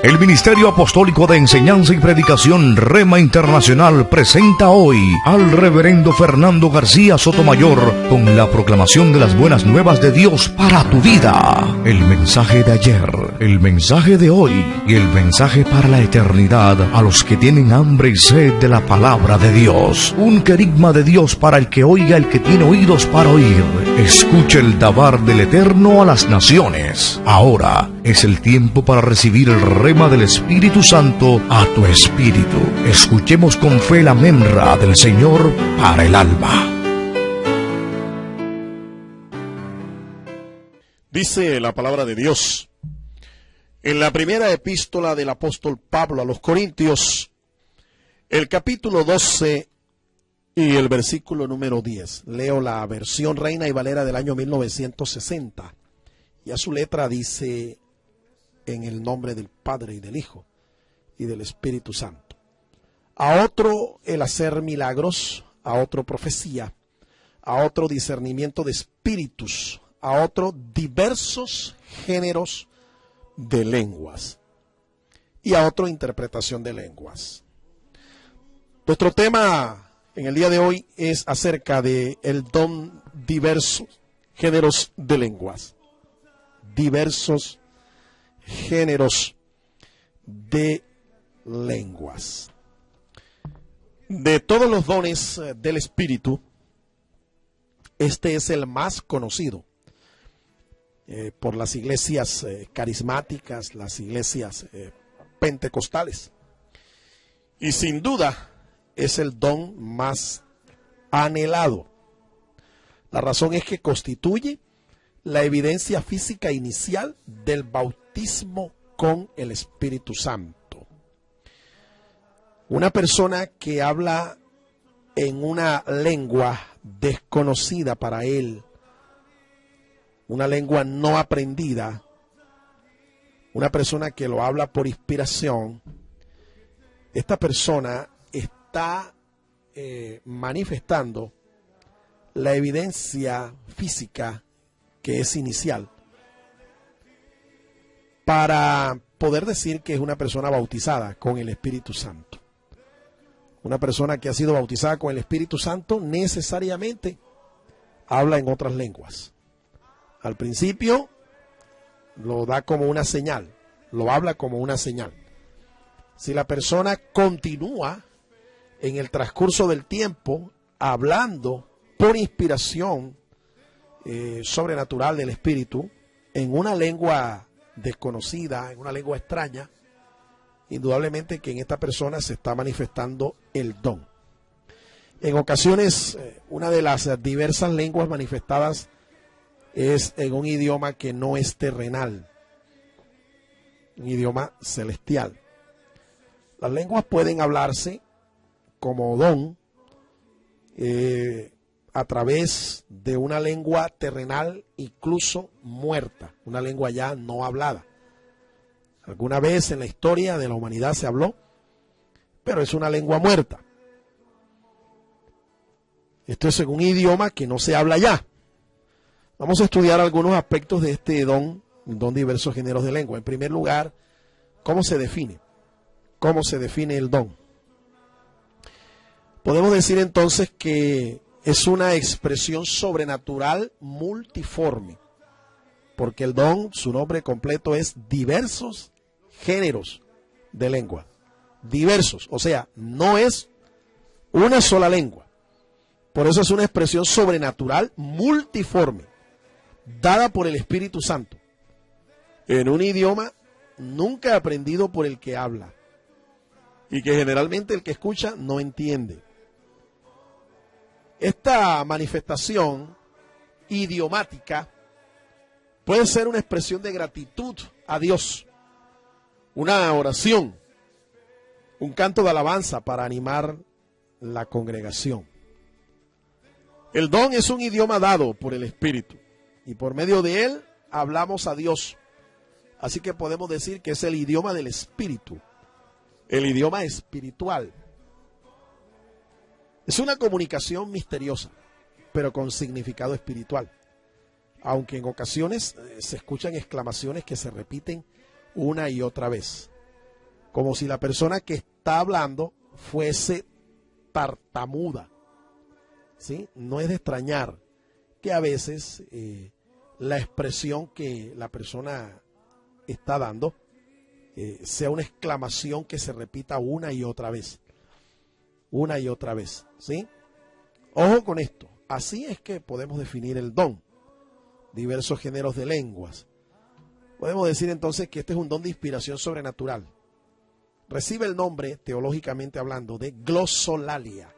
El Ministerio Apostólico de Enseñanza y Predicación Rema Internacional presenta hoy al Reverendo Fernando García Sotomayor con la proclamación de las buenas nuevas de Dios para tu vida. El mensaje de ayer, el mensaje de hoy y el mensaje para la eternidad a los que tienen hambre y sed de la palabra de Dios. Un querigma de Dios para el que oiga, el que tiene oídos para oír. Escuche el dabar del Eterno a las naciones. Ahora es el tiempo para recibir el rema del Espíritu Santo a tu espíritu. Escuchemos con fe la memra del Señor para el alma. Dice la palabra de Dios en la primera epístola del apóstol Pablo a los Corintios, el capítulo 12 y el versículo número 10. Leo la versión Reina y Valera del año 1960. Y a su letra dice: en el nombre del Padre y del Hijo y del Espíritu Santo. A otro el hacer milagros, a otro profecía, a otro discernimiento de espíritus, a otro diversos géneros de lenguas y a otro interpretación de lenguas. Nuestro tema en el día de hoy es acerca de el don diversos géneros de lenguas. Diversos géneros de lenguas. De todos los dones del Espíritu, este es el más conocido por las iglesias carismáticas, las iglesias pentecostales. Y sin duda es el don más anhelado. La razón es que constituye la evidencia física inicial del bautismo con el Espíritu Santo. Una persona que habla en una lengua desconocida para él, una lengua no aprendida, una persona que lo habla por inspiración, esta persona está manifestando la evidencia física que es inicial para poder decir que es una persona bautizada con el Espíritu Santo. Una persona que ha sido bautizada con el Espíritu Santo necesariamente habla en otras lenguas. Al principio lo da como una señal, lo habla como una señal. Si la persona continúa en el transcurso del tiempo hablando por inspiración sobrenatural del Espíritu, en una lengua desconocida, en una lengua extraña, indudablemente que en esta persona se está manifestando el don. En ocasiones, una de las diversas lenguas manifestadas es en un idioma que no es terrenal, un idioma celestial. Las lenguas pueden hablarse como don, a través de una lengua terrenal, incluso muerta, una lengua ya no hablada. Alguna vez en la historia de la humanidad se habló, pero es una lengua muerta. Esto es en un idioma que no se habla ya. Vamos a estudiar algunos aspectos de este don diversos géneros de lengua. En primer lugar, ¿cómo se define? ¿Cómo se define el don? Podemos decir entonces que es una expresión sobrenatural multiforme, porque el don, su nombre completo es diversos géneros de lengua. Diversos, o sea, no es una sola lengua. Por eso es una expresión sobrenatural multiforme, dada por el Espíritu Santo, en un idioma nunca aprendido por el que habla, y que generalmente el que escucha no entiende. Esta manifestación idiomática puede ser una expresión de gratitud a Dios, una oración, un canto de alabanza para animar la congregación. El don es un idioma dado por el Espíritu y por medio de él hablamos a Dios. Así que podemos decir que es el idioma del Espíritu, el idioma espiritual. Es una comunicación misteriosa, pero con significado espiritual. Aunque en ocasiones se escuchan exclamaciones que se repiten una y otra vez. como si la persona que está hablando fuese tartamuda. ¿Sí? No es de extrañar que a veces la expresión que la persona está dando sea una exclamación que se repita una y otra vez. Una y otra vez. ¿Sí? Ojo con esto. Así es que podemos definir el don. Diversos géneros de lenguas. Podemos decir entonces que este es un don de inspiración sobrenatural. Recibe el nombre, teológicamente hablando, de glosolalia.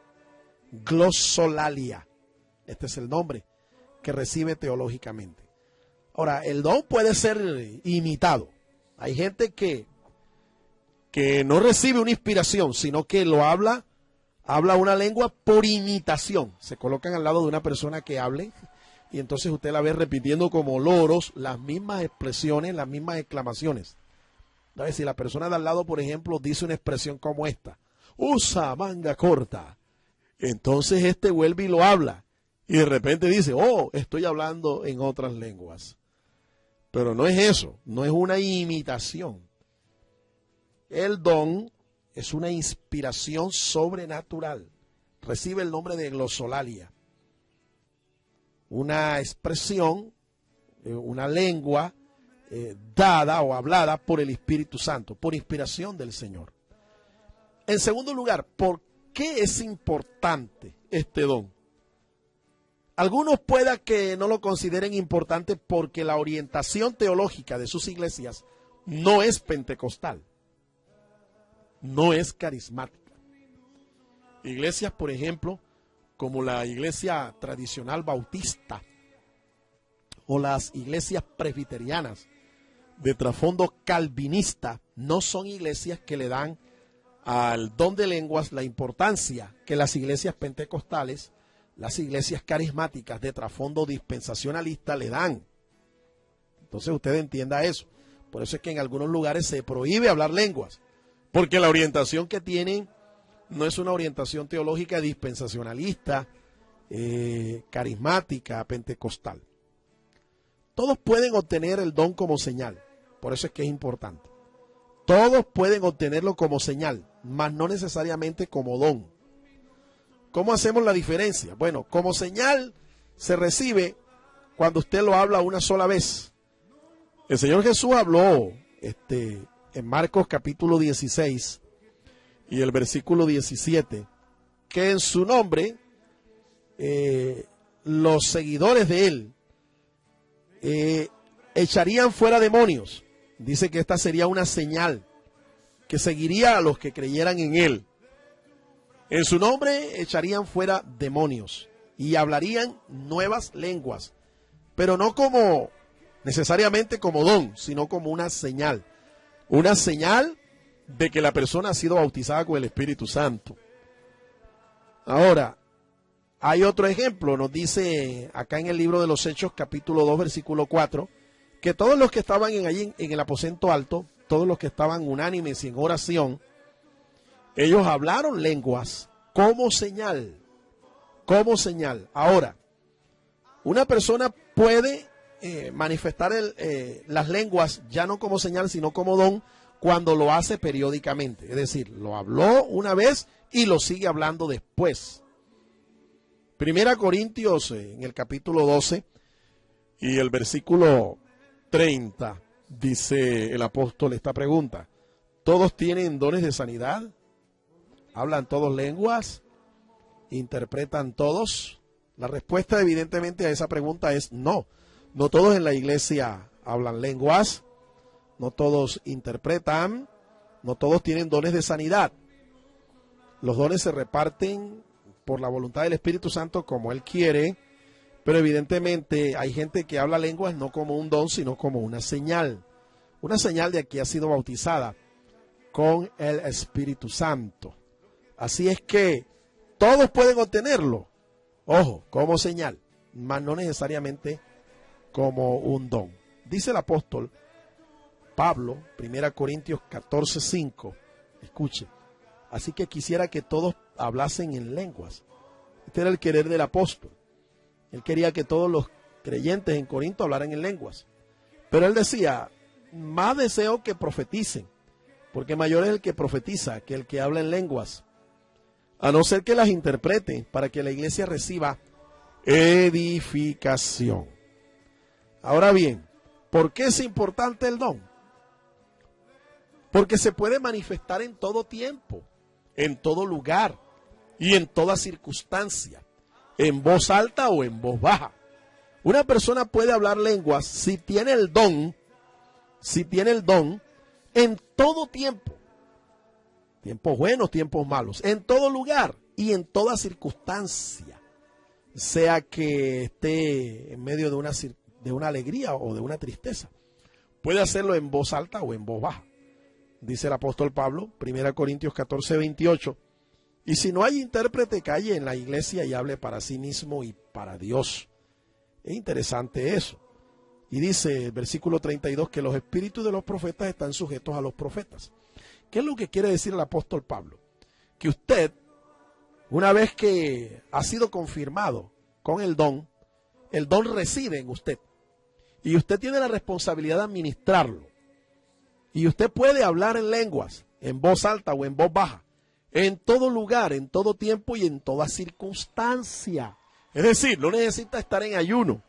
Glosolalia. Este es el nombre que recibe teológicamente. Ahora, el don puede ser imitado. Hay gente que no recibe una inspiración, sino que lo habla una lengua por imitación. Se colocan al lado de una persona que hable y entonces usted la ve repitiendo como loros las mismas expresiones, las mismas exclamaciones. ¿Sabes? Si la persona de al lado, por ejemplo, dice una expresión como esta: usa manga corta. Entonces este vuelve y lo habla. Y de repente dice: oh, estoy hablando en otras lenguas. Pero no es eso, no es una imitación. El don es una inspiración sobrenatural. Recibe el nombre de glosolalia. Una expresión, una lengua dada o hablada por el Espíritu Santo, por inspiración del Señor. En segundo lugar, ¿por qué es importante este don? Algunos pueda que no lo consideren importante porque la orientación teológica de sus iglesias no es pentecostal, no es carismática. Iglesias, por ejemplo, como la iglesia tradicional bautista o las iglesias presbiterianas de trasfondo calvinista, no son iglesias que le dan al don de lenguas la importancia que las iglesias pentecostales, las iglesias carismáticas de trasfondo dispensacionalista le dan. Entonces usted entienda eso. Por eso es que en algunos lugares se prohíbe hablar lenguas, porque la orientación que tienen no es una orientación teológica dispensacionalista, carismática, pentecostal. Todos pueden obtener el don como señal, por eso es que es importante. Todos pueden obtenerlo como señal, mas no necesariamente como don. ¿Cómo hacemos la diferencia? Bueno, como señal se recibe cuando usted lo habla una sola vez. El Señor Jesús habló en Marcos capítulo 16 y el versículo 17, que en su nombre los seguidores de él echarían fuera demonios. Dice que esta sería una señal que seguiría a los que creyeran en él. En su nombre echarían fuera demonios y hablarían nuevas lenguas, pero no como necesariamente como don, sino como una señal de que la persona ha sido bautizada con el Espíritu Santo. Ahora, hay otro ejemplo, nos dice acá en el libro de los Hechos, capítulo 2, versículo 4, que todos los que estaban allí en el aposento alto, todos los que estaban unánimes y en oración, ellos hablaron lenguas como señal, como señal. Ahora, una persona puede manifestar las lenguas ya no como señal, sino como don, cuando lo hace periódicamente. Es decir, lo habló una vez y lo sigue hablando después. Primera Corintios, en el capítulo 12 y el versículo 30, dice el apóstol esta pregunta: ¿todos tienen dones de sanidad? ¿Hablan todos lenguas? ¿Interpretan todos? La respuesta evidentemente a esa pregunta es no. No todos en la iglesia hablan lenguas, no todos interpretan, no todos tienen dones de sanidad. Los dones se reparten por la voluntad del Espíritu Santo como Él quiere, pero evidentemente hay gente que habla lenguas no como un don, sino como una señal de que ha sido bautizada con el Espíritu Santo. Así es que todos pueden obtenerlo, ojo, como señal, mas no necesariamente como un don. Dice el apóstol Pablo, 1 Corintios 14:5, escuche: así que quisiera que todos hablasen en lenguas. Este era el querer del apóstol. Él quería que todos los creyentes en Corinto hablaran en lenguas. Pero él decía: más deseo que profeticen, porque mayor es el que profetiza que el que habla en lenguas, a no ser que las interprete para que la iglesia reciba edificación. Ahora bien, ¿por qué es importante el don? Porque se puede manifestar en todo tiempo, en todo lugar y en toda circunstancia, en voz alta o en voz baja. Una persona puede hablar lenguas si tiene el don, en todo tiempo, tiempos buenos, tiempos malos, en todo lugar y en toda circunstancia, sea que esté en medio de una alegría o de una tristeza. Puede hacerlo en voz alta o en voz baja. Dice el apóstol Pablo, 1 Corintios 14, 28, y si no hay intérprete, calle en la iglesia y hable para sí mismo y para Dios. Es interesante eso. Y dice el versículo 32 que los espíritus de los profetas están sujetos a los profetas. ¿Qué es lo que quiere decir el apóstol Pablo? Que usted, una vez que ha sido confirmado con el don reside en usted. Y usted tiene la responsabilidad de administrarlo. Y usted puede hablar en lenguas, en voz alta o en voz baja, en todo lugar, en todo tiempo y en toda circunstancia. Es decir, no necesita estar en ayuno,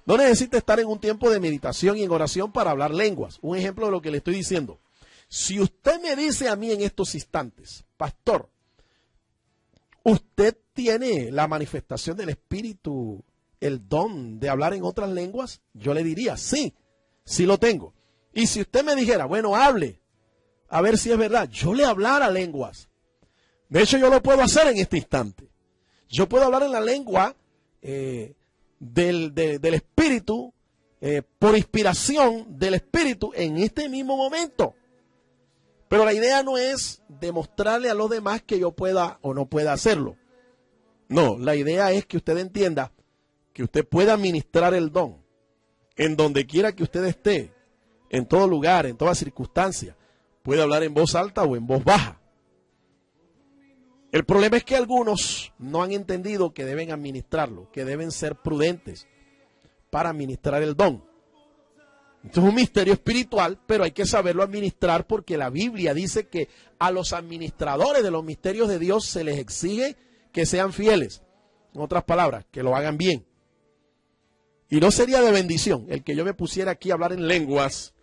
no necesita estar en un tiempo de meditación y en oración para hablar lenguas. Un ejemplo de lo que le estoy diciendo. Si usted me dice a mí en estos instantes, pastor, ¿usted tiene la manifestación del Espíritu, el don de hablar en otras lenguas? Yo le diría, sí, sí lo tengo. Y si usted me dijera, bueno, hable, a ver si es verdad, yo le hablara lenguas. De hecho, yo lo puedo hacer en este instante. Yo puedo hablar en la lengua del Espíritu, por inspiración del Espíritu en este mismo momento. Pero la idea no es demostrarle a los demás que yo pueda o no pueda hacerlo. No, la idea es que usted entienda que usted pueda administrar el don en donde quiera que usted esté, en todo lugar, en toda circunstancia. Puede hablar en voz alta o en voz baja. El problema es que algunos no han entendido que deben administrarlo, que deben ser prudentes para administrar el don. Esto es un misterio espiritual, pero hay que saberlo administrar porque la Biblia dice que a los administradores de los misterios de Dios se les exige que sean fieles. En otras palabras, que lo hagan bien. Y no sería de bendición el que yo me pusiera aquí a hablar en lenguas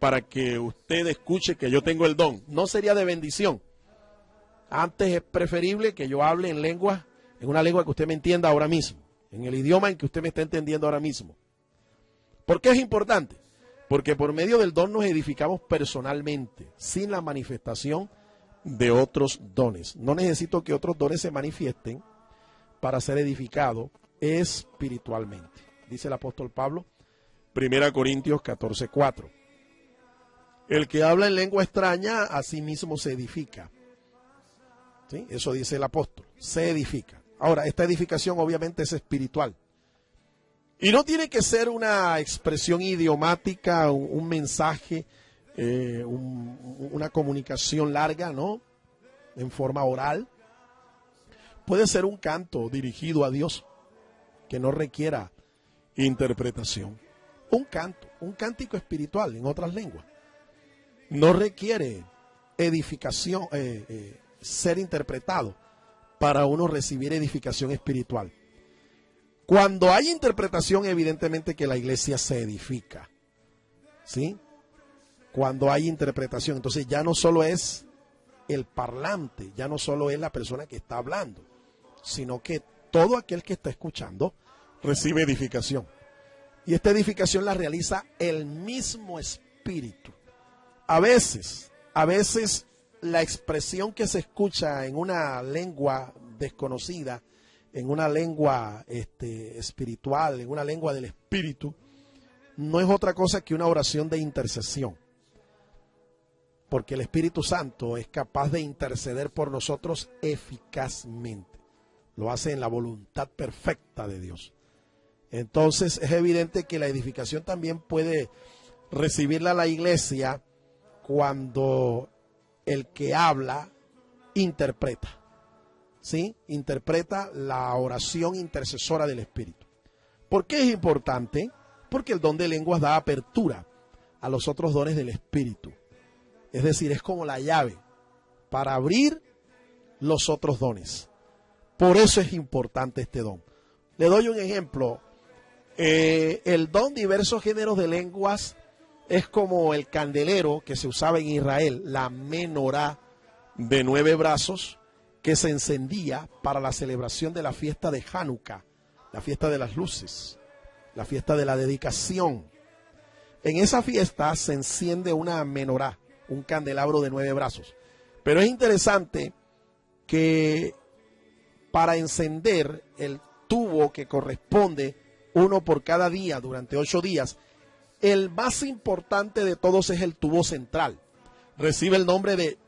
para que usted escuche que yo tengo el don. No sería de bendición. Antes es preferible que yo hable en lenguas, en una lengua que usted me entienda ahora mismo, en el idioma en que usted me está entendiendo ahora mismo. ¿Por qué es importante? Porque por medio del don nos edificamos personalmente, sin la manifestación de otros dones. No necesito que otros dones se manifiesten para ser edificado espiritualmente. Dice el apóstol Pablo, 1 Corintios 14, 4. El que habla en lengua extraña, a sí mismo se edifica. ¿Sí? Eso dice el apóstol, se edifica. Ahora, esta edificación obviamente es espiritual. Y no tiene que ser una expresión idiomática, un mensaje, una comunicación larga, ¿no? En forma oral. Puede ser un canto dirigido a Dios que no requiera interpretación. Un canto, un cántico espiritual en otras lenguas. No requiere edificación, ser interpretado para uno recibir edificación espiritual. Cuando hay interpretación, evidentemente que la iglesia se edifica, ¿sí? Cuando hay interpretación, entonces ya no solo es el parlante, ya no solo es la persona que está hablando, sino que todo aquel que está escuchando recibe edificación. Y esta edificación la realiza el mismo Espíritu. A veces la expresión que se escucha en una lengua desconocida, en una lengua espiritual, en una lengua del Espíritu, no es otra cosa que una oración de intercesión. Porque el Espíritu Santo es capaz de interceder por nosotros eficazmente. Lo hace en la voluntad perfecta de Dios. Entonces es evidente que la edificación también puede recibirla la iglesia cuando el que habla interpreta. ¿Sí? Interpreta la oración intercesora del Espíritu. ¿Por qué es importante? Porque el don de lenguas da apertura a los otros dones del Espíritu. Es decir, es como la llave para abrir los otros dones. Por eso es importante este don. Le doy un ejemplo. El don diversos géneros de lenguas es como el candelero que se usaba en Israel, la menorá de 9 brazos, que se encendía para la celebración de la fiesta de Hanukkah, la fiesta de las luces, la fiesta de la dedicación. En esa fiesta se enciende una menorá, un candelabro de 9 brazos. Pero es interesante que para encender el tubo que corresponde, uno por cada día durante 8 días, el más importante de todos es el tubo central. Recibe el nombre de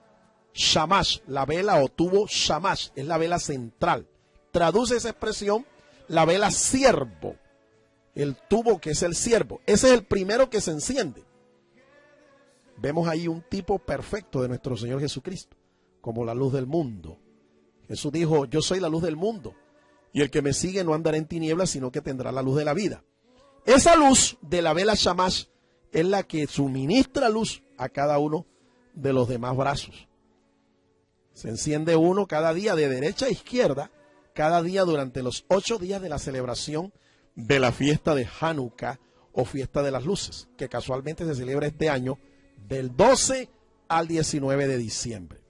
shamash, la vela o tubo shamash, es la vela central. Traduce esa expresión, la vela siervo, el tubo que es el siervo. Ese es el primero que se enciende. Vemos ahí un tipo perfecto de nuestro Señor Jesucristo, como la luz del mundo. Jesús dijo, yo soy la luz del mundo, y el que me sigue no andará en tinieblas, sino que tendrá la luz de la vida. Esa luz de la vela shamash es la que suministra luz a cada uno de los demás brazos. Se enciende uno cada día de derecha a izquierda, cada día durante los 8 días de la celebración de la fiesta de Hanukkah o fiesta de las luces, que casualmente se celebra este año del 12 al 19 de diciembre.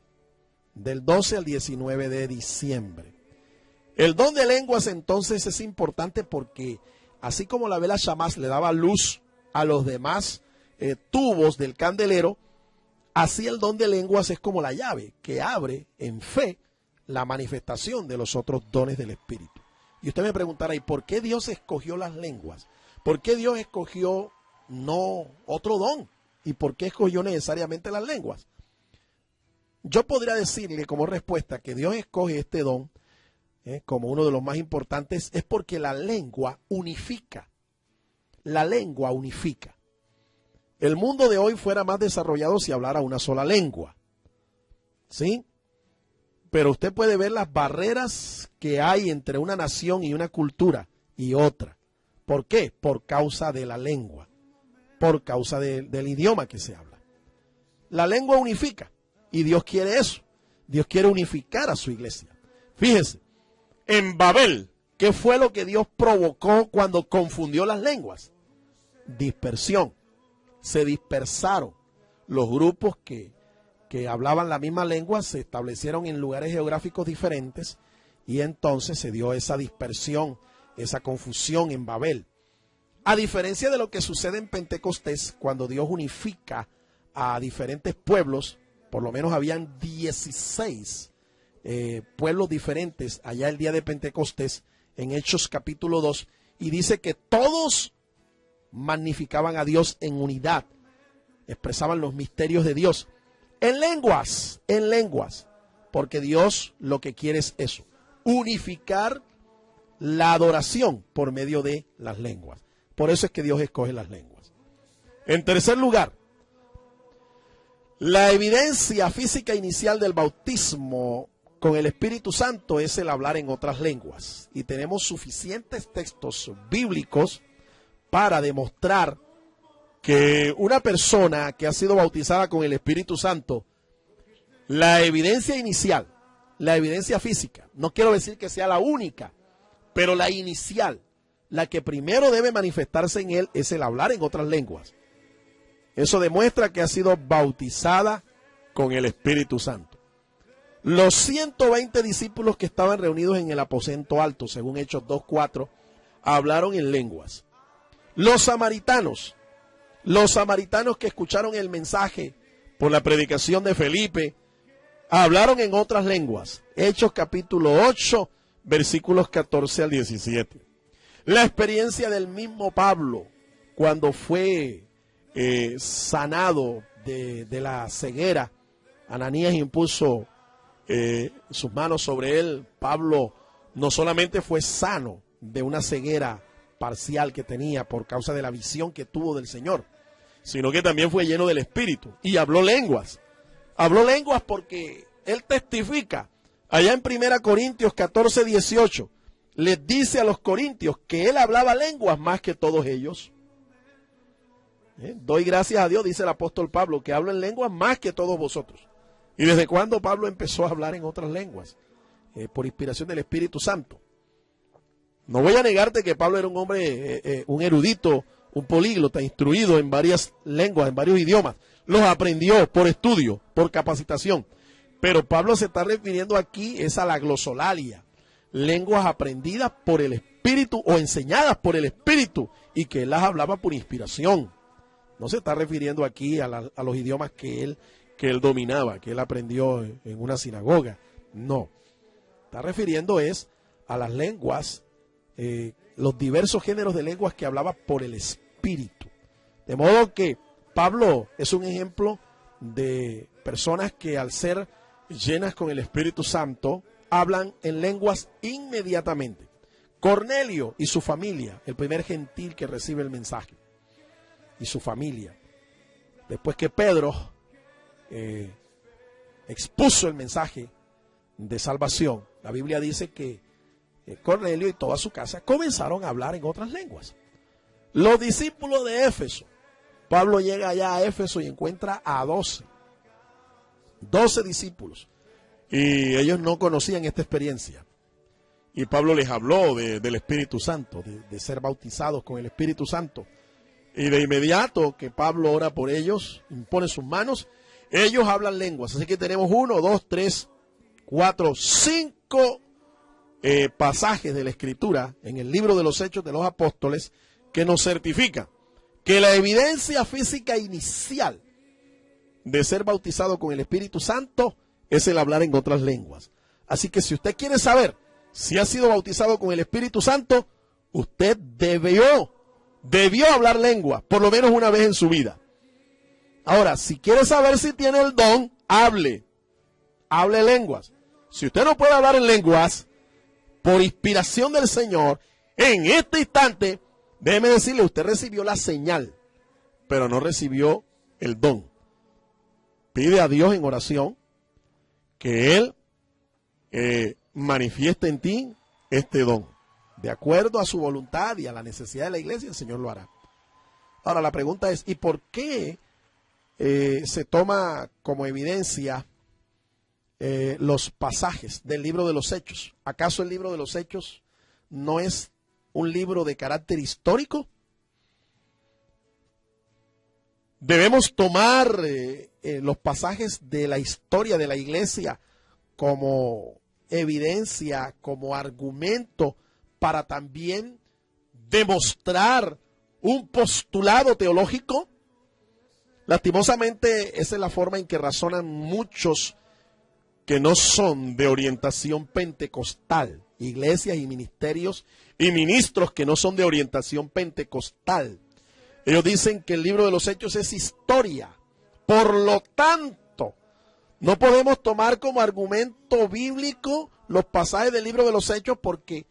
Del 12 al 19 de diciembre. El don de lenguas entonces es importante porque así como la vela shamash le daba luz a los demás tubos del candelero, así el don de lenguas es como la llave que abre en fe la manifestación de los otros dones del Espíritu. Y usted me preguntará, ¿y por qué Dios escogió las lenguas? ¿Por qué Dios escogió no otro don? ¿Y por qué escogió necesariamente las lenguas? Yo podría decirle como respuesta que Dios escoge este don como uno de los más importantes, es porque la lengua unifica. La lengua unifica. El mundo de hoy fuera más desarrollado si hablara una sola lengua. ¿Sí? Pero usted puede ver las barreras que hay entre una nación y una cultura y otra. ¿Por qué? Por causa de la lengua. Por causa del idioma que se habla. La lengua unifica. Y Dios quiere eso. Dios quiere unificar a su iglesia. Fíjese. En Babel, ¿qué fue lo que Dios provocó cuando confundió las lenguas? Dispersión. Se dispersaron. Los grupos que hablaban la misma lengua se establecieron en lugares geográficos diferentes y entonces se dio esa dispersión, esa confusión en Babel. A diferencia de lo que sucede en Pentecostés, cuando Dios unifica a diferentes pueblos, por lo menos habían 16 pueblos diferentes allá el día de Pentecostés, en Hechos capítulo 2, y dice que todos magnificaban a Dios en unidad, expresaban los misterios de Dios, en lenguas, porque Dios lo que quiere es eso, unificar la adoración por medio de las lenguas. Por eso es que Dios escoge las lenguas. En tercer lugar, la evidencia física inicial del bautismo con el Espíritu Santo es el hablar en otras lenguas. Y tenemos suficientes textos bíblicos para demostrar que una persona que ha sido bautizada con el Espíritu Santo, la evidencia inicial, la evidencia física, no quiero decir que sea la única, pero la inicial, la que primero debe manifestarse en él es el hablar en otras lenguas. Eso demuestra que ha sido bautizada con el Espíritu Santo. Los 120 discípulos que estaban reunidos en el aposento alto, según Hechos 2:4, hablaron en lenguas. Los samaritanos que escucharon el mensaje por la predicación de Felipe, hablaron en otras lenguas. Hechos capítulo 8, versículos 14 al 17. La experiencia del mismo Pablo cuando fue sanado de la ceguera. Ananías impuso sus manos sobre él. Pablo no solamente fue sano de una ceguera parcial que tenía por causa de la visión que tuvo del Señor, sino que también fue lleno del Espíritu y habló lenguas. Habló lenguas porque él testifica allá en 1 Corintios 14, 18. Les dice a los corintios que él hablaba lenguas más que todos ellos. Doy gracias a Dios, dice el apóstol Pablo, que hablo en lenguas más que todos vosotros. ¿Y desde cuándo Pablo empezó a hablar en otras lenguas? Por inspiración del Espíritu Santo. No voy a negarte que Pablo era un hombre, un erudito, un políglota, instruido en varias lenguas, en varios idiomas. Los aprendió por estudio, por capacitación. Pero Pablo se está refiriendo aquí es a la glosolalia, lenguas aprendidas por el Espíritu o enseñadas por el Espíritu y que él las hablaba por inspiración. No se está refiriendo aquí a los idiomas que él dominaba, que él aprendió en una sinagoga. No. Está refiriendo es a las lenguas, los diversos géneros de lenguas que hablaba por el Espíritu. De modo que Pablo es un ejemplo de personas que al ser llenas con el Espíritu Santo hablan en lenguas inmediatamente. Cornelio y su familia, el primer gentil que recibe el mensaje, y su familia. Después que Pedro expuso el mensaje de salvación, la Biblia dice que Cornelio y toda su casa comenzaron a hablar en otras lenguas. Los discípulos de Éfeso, Pablo llega allá a Éfeso y encuentra a 12 discípulos, y ellos no conocían esta experiencia. Y Pablo les habló del Espíritu Santo, de ser bautizados con el Espíritu Santo. Y de inmediato que Pablo ora por ellos, impone sus manos, ellos hablan lenguas. Así que tenemos 1, 2, 3, 4, 5 pasajes de la Escritura en el libro de los Hechos de los Apóstoles que nos certifican que la evidencia física inicial de ser bautizado con el Espíritu Santo es el hablar en otras lenguas. Así que si usted quiere saber si ha sido bautizado con el Espíritu Santo, usted debió hablar lengua, por lo menos una vez en su vida. Ahora, si quiere saber si tiene el don, hable lenguas. Si usted no puede hablar en lenguas, por inspiración del Señor, en este instante, déjeme decirle, usted recibió la señal, pero no recibió el don. Pide a Dios en oración que Él manifieste en ti este don. De acuerdo a su voluntad y a la necesidad de la iglesia, el Señor lo hará. Ahora la pregunta es, ¿y por qué se toma como evidencia los pasajes del libro de los Hechos? ¿Acaso el libro de los Hechos no es un libro de carácter histórico? Debemos tomar los pasajes de la historia de la iglesia como evidencia, como argumento para también demostrar un postulado teológico. Lastimosamente, esa es la forma en que razonan muchos que no son de orientación pentecostal, iglesias y ministerios y ministros que no son de orientación pentecostal. Ellos dicen que el libro de los Hechos es historia. Por lo tanto, no podemos tomar como argumento bíblico los pasajes del libro de los Hechos porque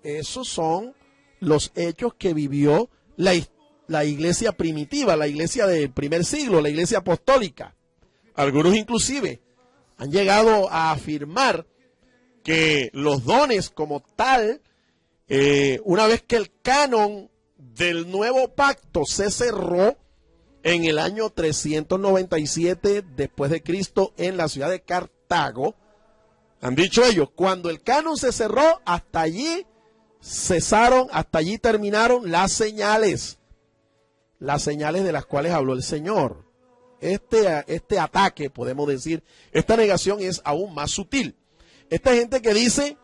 esos son los hechos que vivió la iglesia primitiva, la iglesia del primer siglo, la iglesia apostólica. Algunos inclusive han llegado a afirmar que los dones como tal, una vez que el canon del nuevo pacto se cerró en el año 397 después de Cristo en la ciudad de Cartago, han dicho ellos, cuando el canon se cerró, hasta allí cesaron, hasta allí terminaron las señales de las cuales habló el Señor. Este ataque, podemos decir, esta negación es aún más sutil. Esta gente que dice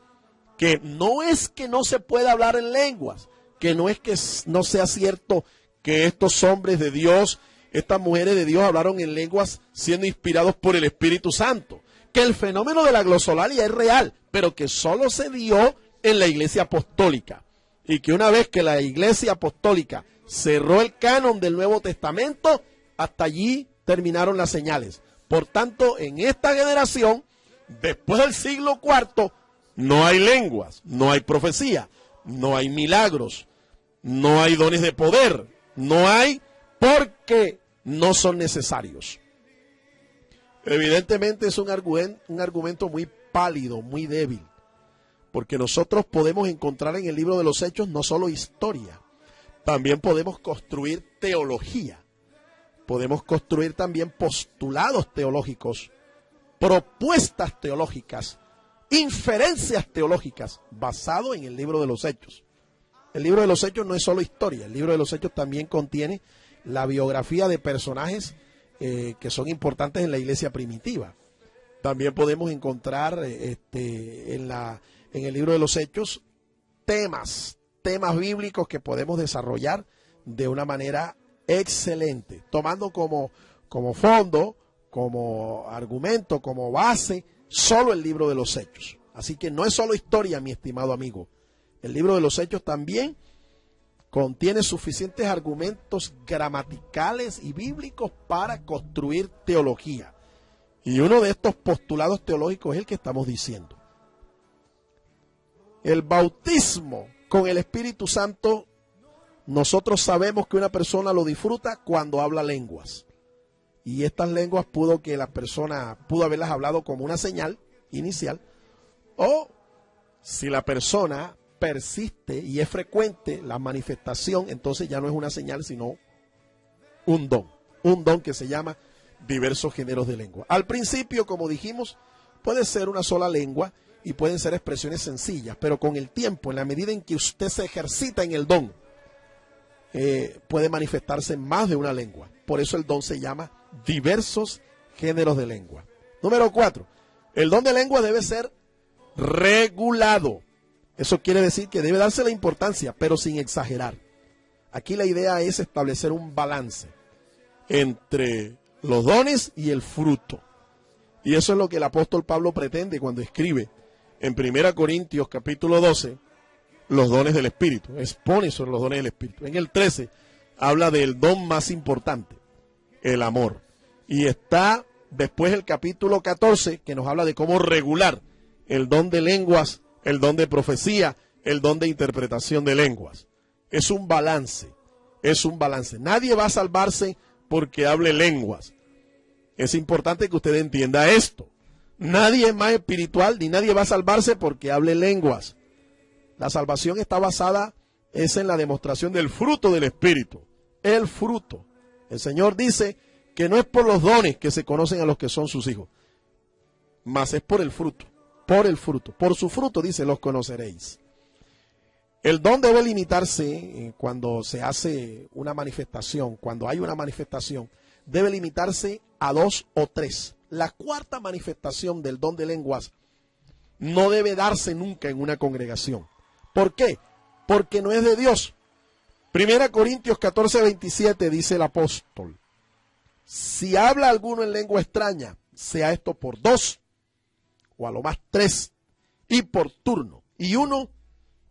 que no es que no se pueda hablar en lenguas, que no es que no sea cierto que estos hombres de Dios, estas mujeres de Dios hablaron en lenguas siendo inspirados por el Espíritu Santo, que el fenómeno de la glosolalia es real, pero que solo se dio en la iglesia apostólica, y que una vez que la iglesia apostólica cerró el canon del Nuevo Testamento, hasta allí terminaron las señales. Por tanto, en esta generación, después del siglo IV, no hay lenguas, no hay profecía, no hay milagros, no hay dones de poder, no hay porque no son necesarios. Evidentemente es un argumento muy pálido, muy débil, porque nosotros podemos encontrar en el libro de los Hechos no solo historia, también podemos construir teología. podemos construir también postulados teológicos, propuestas teológicas, inferencias teológicas, basado en el libro de los Hechos. El libro de los Hechos no es solo historia, el libro de los Hechos también contiene la biografía de personajes que son importantes en la iglesia primitiva. También podemos encontrar en el libro de los Hechos temas bíblicos que podemos desarrollar de una manera excelente, tomando como fondo, como argumento, como base, solo el libro de los Hechos. Así que no es solo historia, mi estimado amigo. El libro de los Hechos también contiene suficientes argumentos gramaticales y bíblicos para construir teología. Y uno de estos postulados teológicos es el que estamos diciendo. El bautismo con el Espíritu Santo, nosotros sabemos que una persona lo disfruta cuando habla lenguas. Y estas lenguas pudo haberlas hablado como una señal inicial. O si la persona persiste y es frecuente la manifestación, entonces ya no es una señal, sino un don que se llama diversos géneros de lengua. Al principio, como dijimos, puede ser una sola lengua y pueden ser expresiones sencillas, pero con el tiempo, en la medida en que usted se ejercita en el don, puede manifestarse en más de una lengua. Por eso el don se llama diversos géneros de lengua. Número 4, el don de lengua debe ser regulado. Eso quiere decir que debe darse la importancia, pero sin exagerar. Aquí la idea es establecer un balance entre los dones y el fruto. Y eso es lo que el apóstol Pablo pretende cuando escribe en 1 Corintios capítulo 12 los dones del Espíritu. Expone sobre los dones del Espíritu. En el 13 habla del don más importante, el amor. Y está después el capítulo 14 que nos habla de cómo regular el don de lenguas, el don de profecía, el don de interpretación de lenguas. Es un balance, es un balance. Nadie va a salvarse porque hable lenguas. Es importante que usted entienda esto. Nadie es más espiritual ni nadie va a salvarse porque hable lenguas. La salvación está basada en la demostración del fruto del Espíritu. El fruto. El Señor dice que no es por los dones que se conocen a los que son sus hijos, mas es por el fruto. Por el fruto. Por su fruto, dice, los conoceréis. El don debe limitarse cuando se hace una manifestación, cuando hay una manifestación, debe limitarse a 2 o 3. La cuarta manifestación del don de lenguas no debe darse nunca en una congregación. ¿Por qué? Porque no es de Dios. 1 Corintios 14:27 dice el apóstol: si habla alguno en lengua extraña, sea esto por 2 o a lo más 3 y por turno, y uno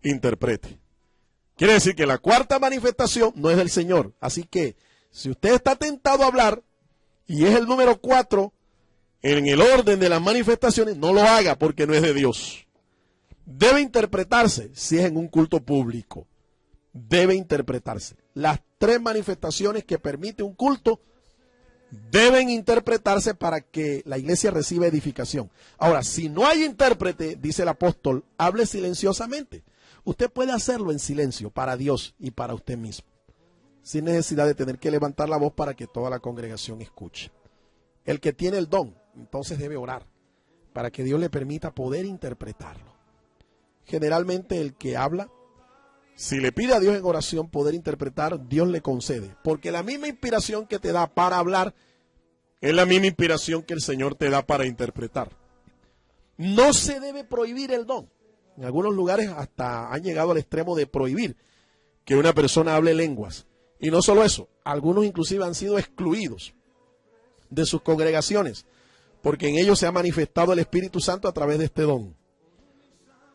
interprete. Quiere decir que la cuarta manifestación no es del Señor. Así que si usted está tentado a hablar y es el número 4 en el orden de las manifestaciones, no lo haga porque no es de Dios. Debe interpretarse si es en un culto público. Debe interpretarse. Las 3 manifestaciones que permite un culto deben interpretarse para que la iglesia reciba edificación. Ahora, si no hay intérprete, dice el apóstol, hable silenciosamente. Usted puede hacerlo en silencio para Dios y para usted mismo, sin necesidad de tener que levantar la voz para que toda la congregación escuche. El que tiene el don, entonces debe orar para que Dios le permita poder interpretarlo. Generalmente el que habla, si le pide a Dios en oración poder interpretar, Dios le concede. Porque la misma inspiración que te da para hablar es la misma inspiración que el Señor te da para interpretar. No se debe prohibir el don. En algunos lugares hasta han llegado al extremo de prohibir que una persona hable lenguas. Y no solo eso, algunos inclusive han sido excluidos de sus congregaciones porque en ellos se ha manifestado el Espíritu Santo a través de este don.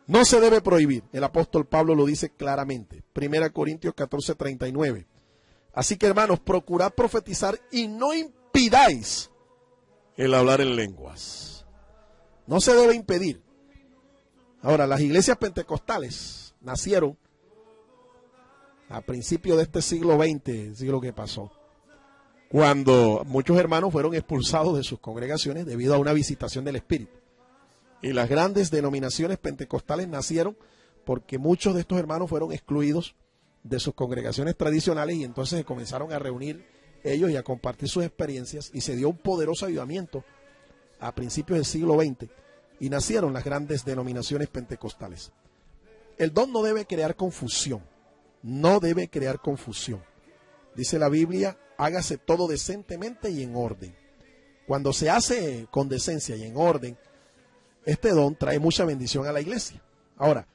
No se debe prohibir. El apóstol Pablo lo dice claramente. 1 Corintios 14:39. Así que, hermanos, procurad profetizar y no impidáis el hablar en lenguas. No se debe impedir. Ahora, las iglesias pentecostales nacieron a principios de este siglo XX, el siglo que pasó, cuando muchos hermanos fueron expulsados de sus congregaciones debido a una visitación del Espíritu. Y las grandes denominaciones pentecostales nacieron porque muchos de estos hermanos fueron excluidos de sus congregaciones tradicionales y entonces se comenzaron a reunir ellos y a compartir sus experiencias, y se dio un poderoso avivamiento a principios del siglo XX y nacieron las grandes denominaciones pentecostales. El don no debe crear confusión, no debe crear confusión. Dice la Biblia, hágase todo decentemente y en orden. Cuando se hace con decencia y en orden, este don trae mucha bendición a la iglesia. Ahora,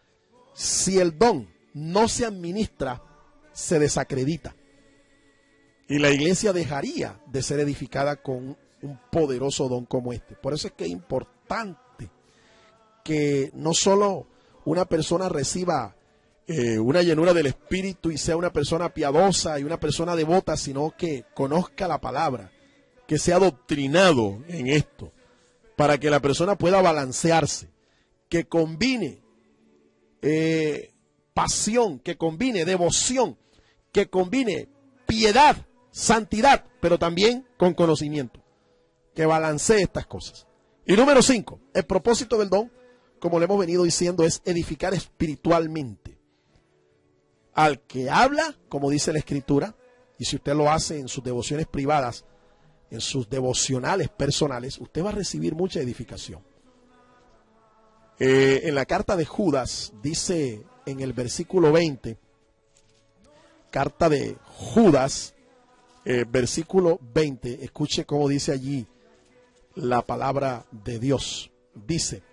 si el don no se administra, se desacredita. Y la iglesia dejaría de ser edificada con un poderoso don como este. Por eso es que es importante que no solo una persona reciba una llenura del Espíritu y sea una persona piadosa y una persona devota, sino que conozca la palabra, que sea adoctrinado en esto, para que la persona pueda balancearse, que combine pasión, que combine devoción, que combine piedad, santidad, pero también con conocimiento, que balancee estas cosas. Y número 5, el propósito del don, como le hemos venido diciendo, es edificar espiritualmente al que habla, como dice la Escritura, y si usted lo hace en sus devociones privadas, en sus devocionales personales, usted va a recibir mucha edificación. En la carta de Judas, dice en el versículo 20, carta de Judas, versículo 20, escuche cómo dice allí la palabra de Dios. Dice,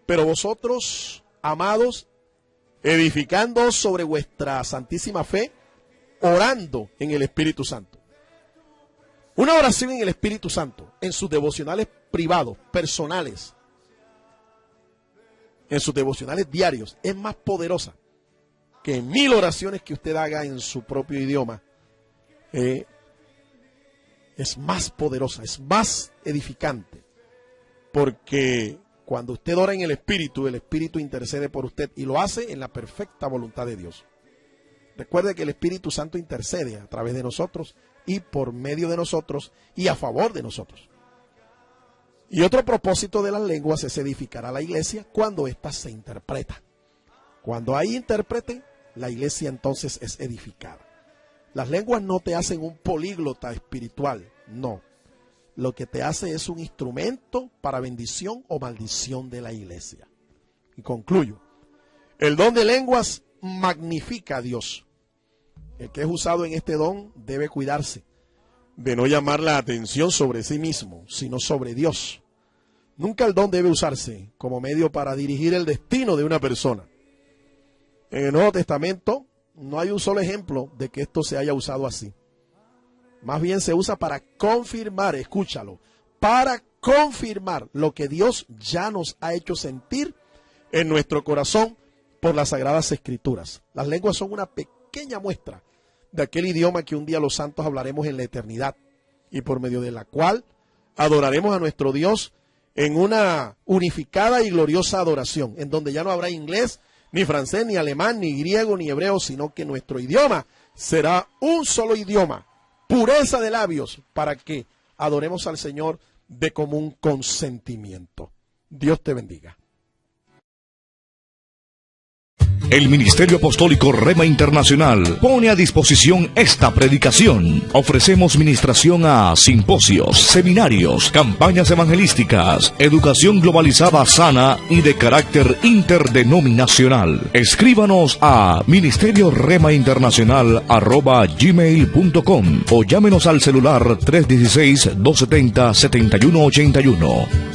pero vosotros, amados, edificando sobre vuestra santísima fe, orando en el Espíritu Santo. Una oración en el Espíritu Santo, en sus devocionales privados, personales, en sus devocionales diarios, es más poderosa que 1000 oraciones que usted haga en su propio idioma. Es más poderosa, es más edificante, porque cuando usted ora en el Espíritu intercede por usted y lo hace en la perfecta voluntad de Dios. Recuerde que el Espíritu Santo intercede a través de nosotros y por medio de nosotros y a favor de nosotros. Y otro propósito de las lenguas es edificar a la iglesia cuando ésta se interpreta. Cuando hay intérprete, la iglesia entonces es edificada. Las lenguas no te hacen un políglota espiritual, no. Lo que te hace es un instrumento para bendición o maldición de la iglesia. Y concluyo. El don de lenguas magnifica a Dios. El que es usado en este don debe cuidarse de no llamar la atención sobre sí mismo, sino sobre Dios. Nunca el don debe usarse como medio para dirigir el destino de una persona. En el Nuevo Testamento no hay un solo ejemplo de que esto se haya usado así. Más bien se usa para confirmar, escúchalo, para confirmar lo que Dios ya nos ha hecho sentir en nuestro corazón por las Sagradas Escrituras. Las lenguas son una pequeña muestra de aquel idioma que un día los santos hablaremos en la eternidad y por medio de la cual adoraremos a nuestro Dios en una unificada y gloriosa adoración, en donde ya no habrá inglés, ni francés, ni alemán, ni griego, ni hebreo, sino que nuestro idioma será un solo idioma, pureza de labios, para que adoremos al Señor de común consentimiento. Dios te bendiga. El Ministerio Apostólico Rema Internacional pone a disposición esta predicación. Ofrecemos ministración a simposios, seminarios, campañas evangelísticas, educación globalizada sana y de carácter interdenominacional. Escríbanos a ministerioremainternacional@gmail.com o llámenos al celular 316-270-7181.